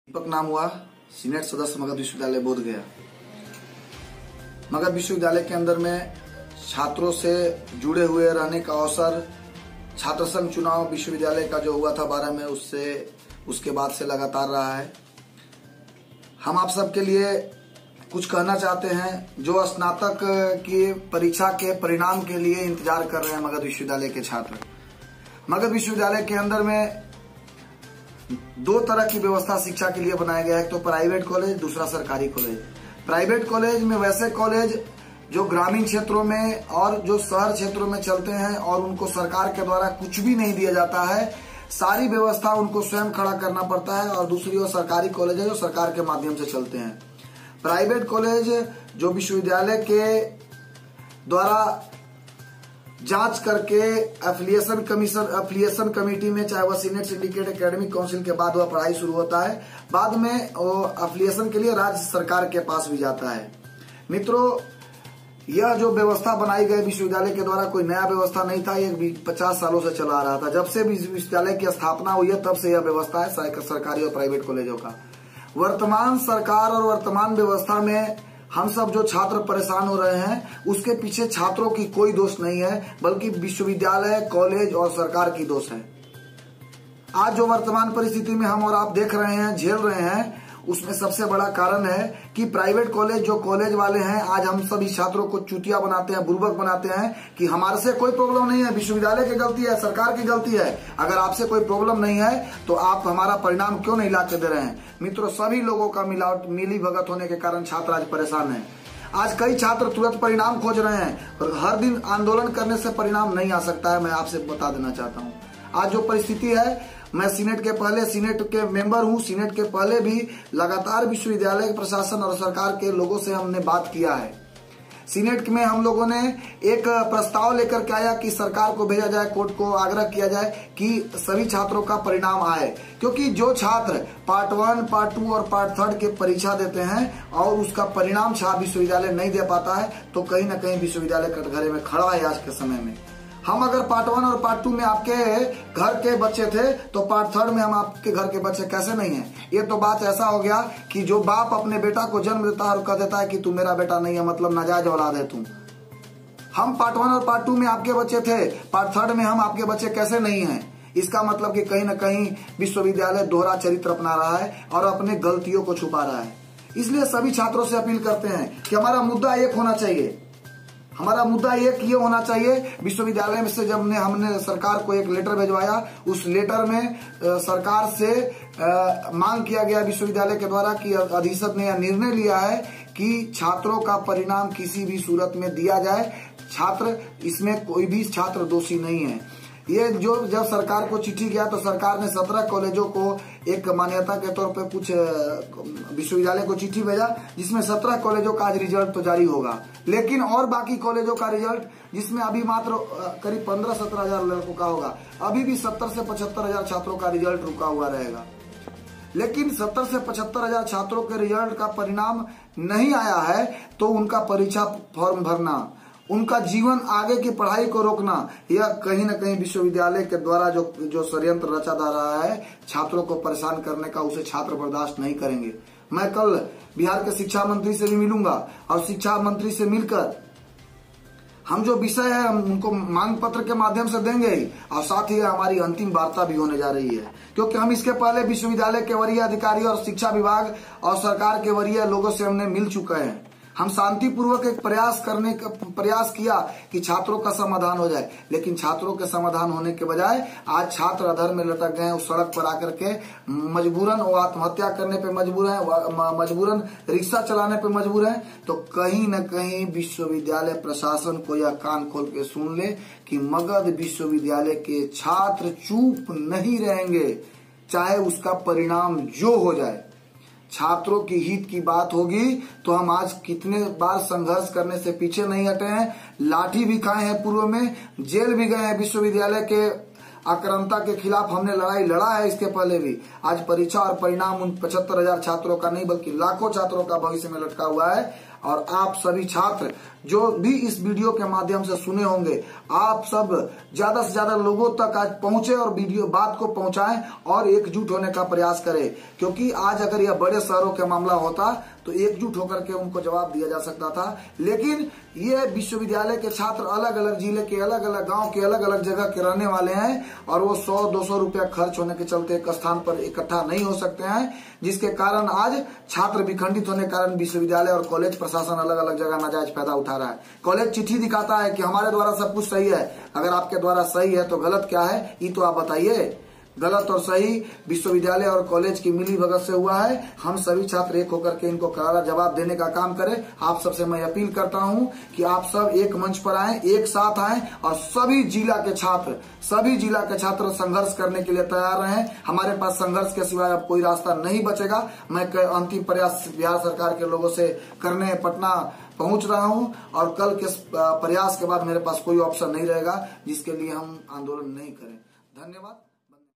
दीपक नाम हुआ, सीनेट सदस्य मगध विश्वविद्यालय बोधगया। मगध विश्वविद्यालय के अंदर में छात्रों से जुड़े हुए रहने का अवसर छात्र संघ चुनाव विश्वविद्यालय का जो हुआ था 12 में उसके बाद से लगातार रहा है। हम आप सबके लिए कुछ कहना चाहते हैं। जो स्नातक की परीक्षा के परिणाम के लिए इंतजार कर रहे हैं मगध विश्वविद्यालय के छात्र, मगध विश्वविद्यालय के अंदर में दो तरह की व्यवस्था शिक्षा के लिए बनाया गया है। एक तो प्राइवेट कॉलेज, दूसरा सरकारी कॉलेज। प्राइवेट कॉलेज में वैसे कॉलेज जो ग्रामीण क्षेत्रों में और जो शहर क्षेत्रों में चलते हैं और उनको सरकार के द्वारा कुछ भी नहीं दिया जाता है, सारी व्यवस्था उनको स्वयं खड़ा करना पड़ता है। और दूसरी ओर सरकारी कॉलेज है जो सरकार के माध्यम से चलते हैं। प्राइवेट कॉलेज जो विश्वविद्यालय के द्वारा जांच करके एफिलिएशन कमेटी में, चाहे वह सीनेट, सिंडिकेट, एकेडमिक काउंसिल के बाद वह पढ़ाई शुरू होता है। बाद में वो एफिलिएशन के लिए राज्य सरकार के पास भी जाता है। मित्रों, यह जो व्यवस्था बनाई गई विश्वविद्यालय के द्वारा कोई नया व्यवस्था नहीं था। ये 50 सालों से चला आ रहा था। जब से विश्वविद्यालय की स्थापना हुई है तब से यह व्यवस्था है सरकारी और प्राइवेट कॉलेजों का। वर्तमान सरकार और वर्तमान व्यवस्था में हम सब जो छात्र परेशान हो रहे हैं उसके पीछे छात्रों की कोई दोष नहीं है, बल्कि विश्वविद्यालय, कॉलेज और सरकार की दोष है। आज जो वर्तमान परिस्थिति में हम और आप देख रहे हैं, झेल रहे हैं, उसमें सबसे बड़ा कारण है कि प्राइवेट कॉलेज जो कॉलेज वाले हैं आज हम सभी छात्रों को चूतिया बनाते हैं, बुर्बक बनाते हैं कि हमारे से कोई प्रॉब्लम नहीं है, विश्वविद्यालय की गलती है, सरकार की गलती है। अगर आपसे कोई प्रॉब्लम नहीं है तो आप हमारा परिणाम क्यों नहीं लाके दे रहे हैं? मित्रों, सभी लोगों का मिली भगत होने के कारण छात्र आज परेशान है। आज कई छात्र तुरंत परिणाम खोज रहे हैं और हर दिन आंदोलन करने से परिणाम नहीं आ सकता है। मैं आपसे बता देना चाहता हूँ आज जो परिस्थिति है, मैं सीनेट के मेंबर हूं। सीनेट के पहले भी लगातार विश्वविद्यालय प्रशासन और सरकार के लोगों से हमने बात किया है। सीनेट में हम लोगों ने एक प्रस्ताव लेकर के आया कि सरकार को भेजा जाए, कोर्ट को आग्रह किया जाए कि सभी छात्रों का परिणाम आए, क्योंकि जो छात्र पार्ट 1, पार्ट 2 और पार्ट 3 के परीक्षा देते हैं और उसका परिणाम छात्र विश्वविद्यालय नहीं दे पाता है तो कहीं ना कहीं विश्वविद्यालय कटघरे में खड़ा है आज के समय में। हम अगर पार्ट 1 और पार्ट 2 में आपके घर के बच्चे थे तो पार्ट 3 में हम आपके घर के बच्चे कैसे नहीं हैं? ये तो बात ऐसा हो गया कि जो बाप अपने बेटा को जन्म देता है और कह देता है कि तू मेरा बेटा नहीं है, मतलब नाजायज औलाद है तू। हम पार्ट 1 और पार्ट 2 में आपके बच्चे थे, पार्ट 3 में हम आपके बच्चे कैसे नहीं हैं? इसका मतलब कि कहीं ना कहीं विश्वविद्यालय दोहरा चरित्र अपना रहा है और अपने गलतियों को छुपा रहा है। इसलिए सभी छात्रों से अपील करते हैं कि हमारा मुद्दा एक होना चाहिए। हमारा मुद्दा एक ये होना चाहिए, विश्वविद्यालय में से जब हमने सरकार को एक लेटर भिजवाया, उस लेटर में सरकार से मांग किया गया विश्वविद्यालय के द्वारा कि अधिसद ने यह निर्णय लिया है कि छात्रों का परिणाम किसी भी सूरत में दिया जाए। इसमें कोई भी छात्र दोषी नहीं है। ये जो जब सरकार को चिट्ठी गया तो सरकार ने 17 कॉलेजों को एक मान्यता के तौर पे कुछ विश्वविद्यालय को चिट्ठी भेजा, जिसमें 17 कॉलेजों का आज रिजल्ट तो जारी होगा, लेकिन और बाकी कॉलेजों का रिजल्ट, जिसमें अभी मात्र करीब 15-17 हजार लड़कों का होगा, अभी भी 70 से 75 हजार छात्रों का रिजल्ट रुका हुआ रहेगा। लेकिन 70 से 75 हजार छात्रों के रिजल्ट का परिणाम नहीं आया है तो उनका परीक्षा फॉर्म भरना, उनका जीवन आगे की पढ़ाई को रोकना, यह कहीं ना कहीं विश्वविद्यालय के द्वारा जो षड्यंत्र रचा जा रहा है छात्रों को परेशान करने का, उसे छात्र बर्दाश्त नहीं करेंगे। मैं कल बिहार के शिक्षा मंत्री से भी मिलूंगा और शिक्षा मंत्री से मिलकर हम जो विषय है हम उनको मांग पत्र के माध्यम से देंगे ही, और साथ ही हमारी अंतिम वार्ता भी होने जा रही है। क्योंकि हम इसके पहले विश्वविद्यालय के वरीय अधिकारी और शिक्षा विभाग और सरकार के वरीय लोगों से हमने मिल चुके हैं। हम शांतिपूर्वक एक प्रयास किया कि छात्रों का समाधान हो जाए, लेकिन छात्रों के समाधान होने के बजाय आज छात्र अधर में लटक गए। उस सड़क पर आकर के मजबूरन वो आत्महत्या करने पे मजबूर हैं, मजबूरन रिक्शा चलाने पे मजबूर हैं। तो कहीं न कहीं विश्वविद्यालय प्रशासन को यह कान खोल के सुन ले कि मगध विश्वविद्यालय के छात्र चुप नहीं रहेंगे, चाहे उसका परिणाम जो हो जाए। छात्रों की हित की बात होगी तो हम आज कितने बार संघर्ष करने से पीछे नहीं हटे हैं। लाठी भी खाए हैं, पूर्व में जेल भी गए हैं। विश्वविद्यालय के अक्रांता के खिलाफ हमने लड़ाई लड़ा है इसके पहले भी। आज परीक्षा और परिणाम उन 75 हजार छात्रों का नहीं बल्कि लाखों छात्रों का भविष्य में लटका हुआ है। और आप सभी छात्र जो भी इस वीडियो के माध्यम से सुने होंगे, आप सब ज्यादा से ज्यादा लोगों तक आज पहुंचे और वीडियो बात को पहुंचाएं और एकजुट होने का प्रयास करें। क्योंकि आज अगर यह बड़े शहरों का मामला होता तो एकजुट होकर के उनको जवाब दिया जा सकता था, लेकिन ये विश्वविद्यालय के छात्र अलग अलग जिले के, अलग अलग गांव के, अलग अलग जगह के रहने वाले हैं और वो 100-200 रुपया खर्च होने के चलते एक स्थान पर इकट्ठा नहीं हो सकते हैं, जिसके कारण आज छात्र विखंडित होने के कारण विश्वविद्यालय और कॉलेज प्रशासन अलग अलग जगह नाजायज फायदा उठा रहा है। कॉलेज चिट्ठी दिखाता है कि हमारे द्वारा सब कुछ सही है, अगर आपके द्वारा सही है तो गलत क्या है, ये तो आप बताइए। गलत और सही विश्वविद्यालय और कॉलेज की मिली भगत से हुआ है। हम सभी छात्र एक होकर के इनको करारा जवाब देने का काम करें। आप सबसे मैं अपील करता हूं कि आप सब एक मंच पर आएं, एक साथ आएं और सभी जिला के छात्र संघर्ष करने के लिए तैयार रहें। हमारे पास संघर्ष के सिवाय अब कोई रास्ता नहीं बचेगा। मैं अंतिम प्रयास बिहार सरकार के लोगों से करने पटना पहुंच रहा हूं और कल के प्रयास के बाद मेरे पास कोई ऑप्शन नहीं रहेगा जिसके लिए हम आंदोलन नहीं करें। धन्यवाद।